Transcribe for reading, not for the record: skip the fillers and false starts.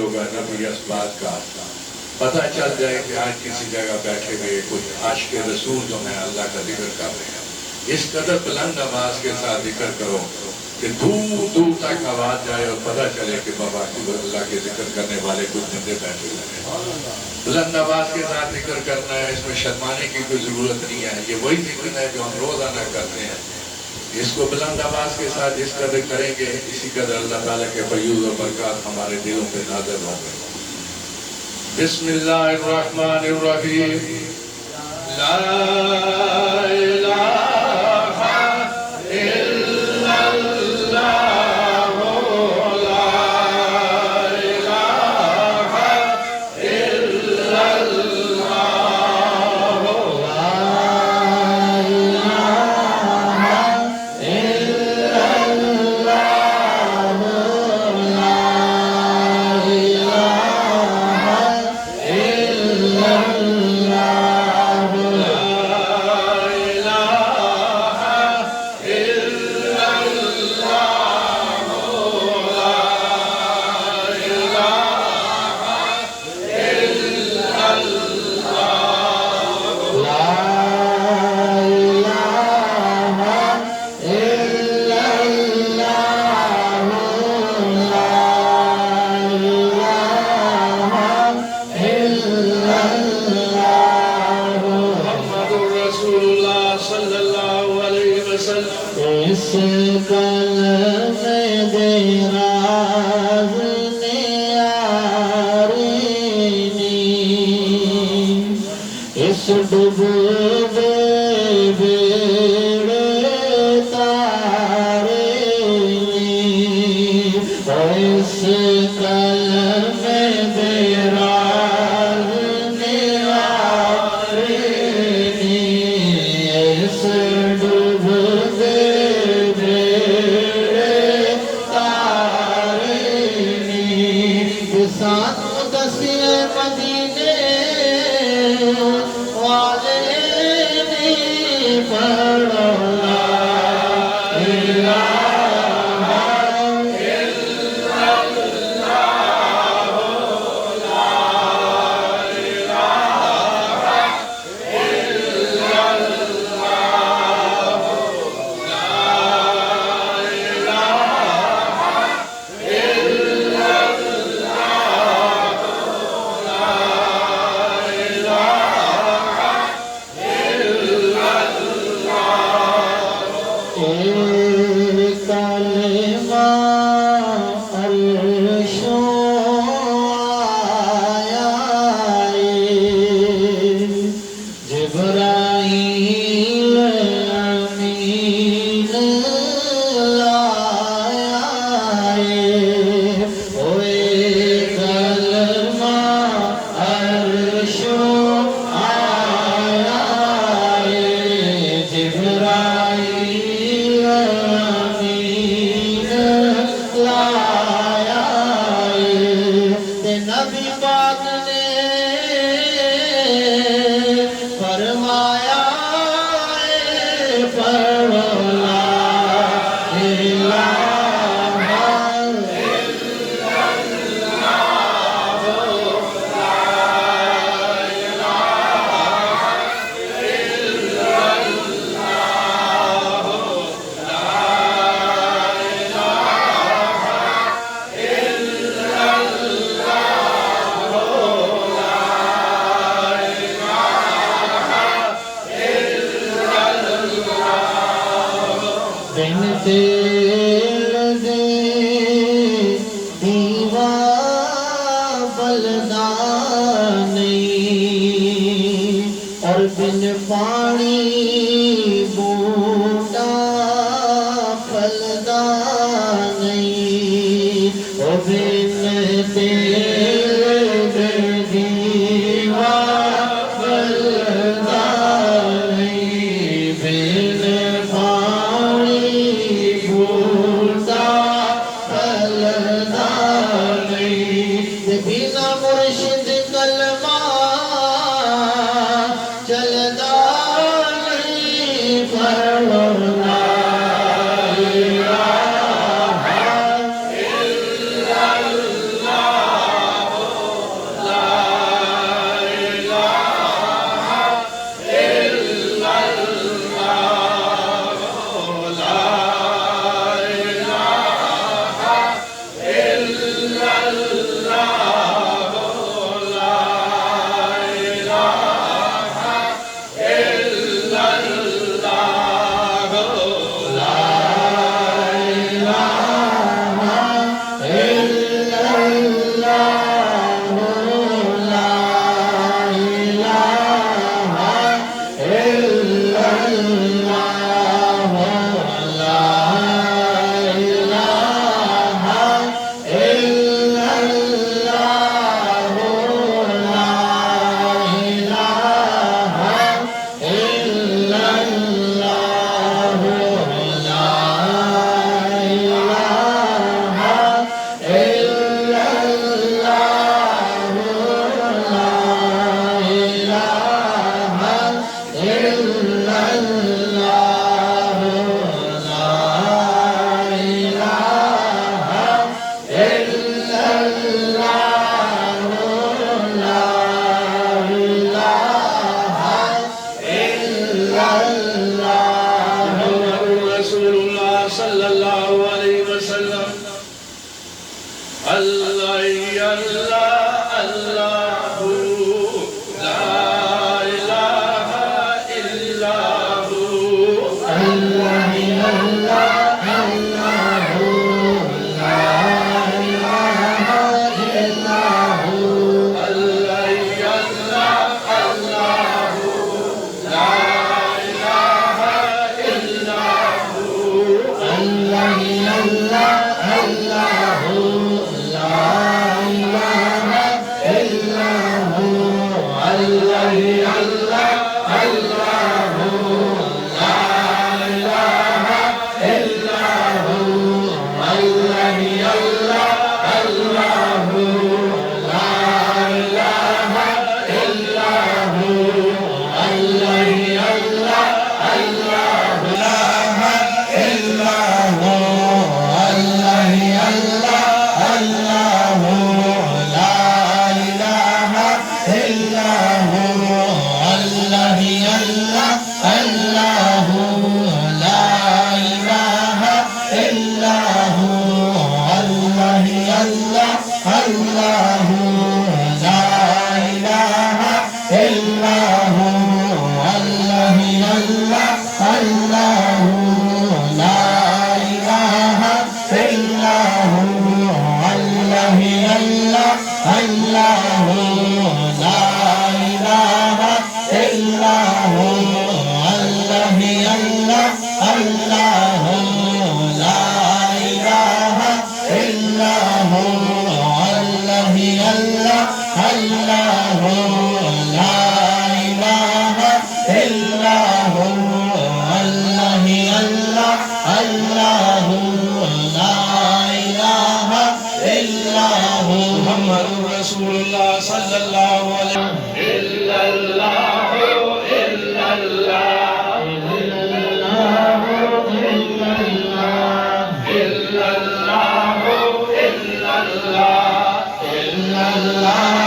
होगा नबी असबात का पता चल जाए कि आज किसी जगह बैठे हुए कुछ आशिक रसूल जो है अल्लाह का जिक्र कर रहे हैं। इस कदर बुलंद आवाज के साथ जिक्र करो कि दूर दूर तक आवाज जाए और पता चले कि बाबा अल्लाह के जिक्र करने वाले कुछ बंदे बैठे हुए हैं। बुलंद आवाज के साथ जिक्र करना है, इसमें शर्माने की कोई जरूरत नहीं है। ये वही जिक्र है जो हम रोजाना करते हैं। इसको बुलंद आवाज के साथ जिस कदर करेंगे इसी कदर अल्लाह ताला के फयूज़ और बरकत हमारे दिलों पे नाज़िल होंगे। बिस्मिल्लाहिर्रहमानिर्रहीम। ला इलाहा इल्लल्लाह ला इलाहा इल्लल्लाह इस कलम दे राज ने यारीनी इस डूबे बेड़े तारीनी इस कलम दे राज ने यारीनी इस साथ दसिए मदीने वाले ने पढ़ो ला इलाहा इल्लल्लाह ला इलाहा इल्लल्लाह ला इलाहा कलमा अर्शों आया जिब्राईल अमीन लाया ओए कलमा अर्शों आया जिब्राईल नबी पाक ने फरमाया पढ़ो ला इलाहा इल्लल्लाह ला इलाहा इल्लल्लाह ला बिन तेल दे दीवा बलदा नहीं और बिन पानी बूटा फलदा नहीं और बिन तेल दे दीवा बलदा नहीं बिन बिना मुर्शिद कलमा चलदा नहीं पढ़ो ला इलाहा इल्लल्लाह Allah